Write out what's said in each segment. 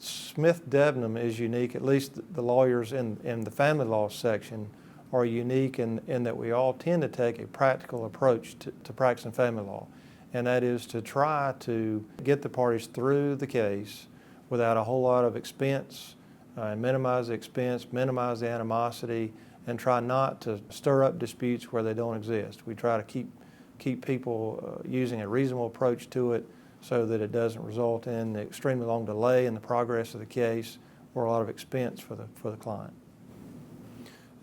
Smith-Debenham is unique, at least the lawyers in the family law section are unique in that we all tend to take a practical approach to practicing family law, and that is to try to get the parties through the case without a whole lot of expense, and minimize the expense, minimize the animosity, and try not to stir up disputes where they don't exist. We try to keep people using a reasonable approach to it so that it doesn't result in an extremely long delay in the progress of the case or a lot of expense for the client.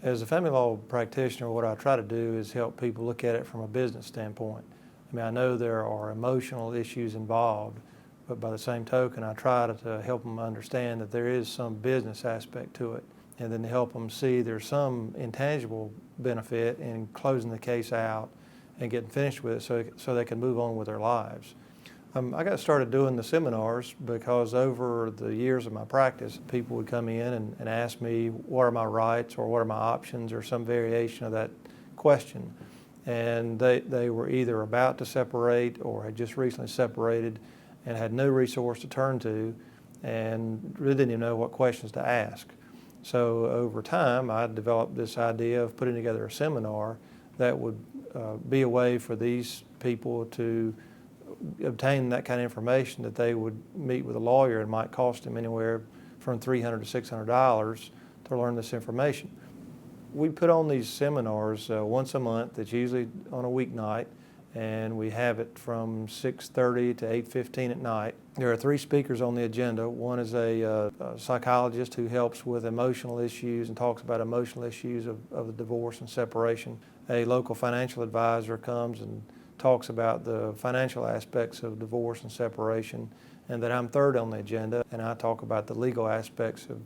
As a family law practitioner, what I try to do is help people look at it from a business standpoint. I mean, I know there are emotional issues involved, but by the same token, I try to help them understand that there is some business aspect to it, and then help them see there's some intangible benefit in closing the case out and getting finished with it so they can move on with their lives. I got started doing the seminars because over the years of my practice, people would come in and ask me, what are my rights or what are my options or some variation of that question. And they were either about to separate or had just recently separated and had no resource to turn to and really didn't even know what questions to ask. So over time, I developed this idea of putting together a seminar that would be a way for these people to obtain that kind of information, that they would meet with a lawyer and might cost them anywhere from $300 to $600 to learn this information. We put on these seminars once a month. It's usually on a weeknight, and we have it from 6:30 to 8:15 at night. There are 3 speakers on the agenda. One is a psychologist who helps with emotional issues and talks about emotional issues of the divorce and separation. A local financial advisor comes and talks about the financial aspects of divorce and separation, and that I'm third on the agenda, and I talk about the legal aspects of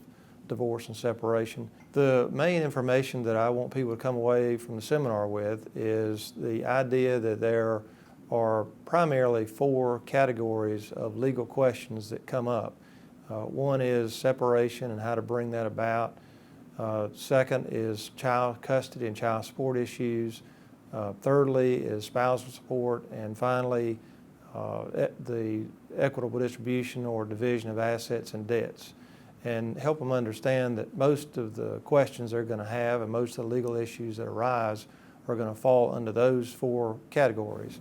divorce and separation. The main information that I want people to come away from the seminar with is the idea that there are primarily 4 categories of legal questions that come up. One is separation and how to bring that about. Second is child custody and child support issues. Thirdly is spousal support, and finally the equitable distribution or division of assets and debts, and help them understand that most of the questions they're going to have and most of the legal issues that arise are going to fall under those 4 categories.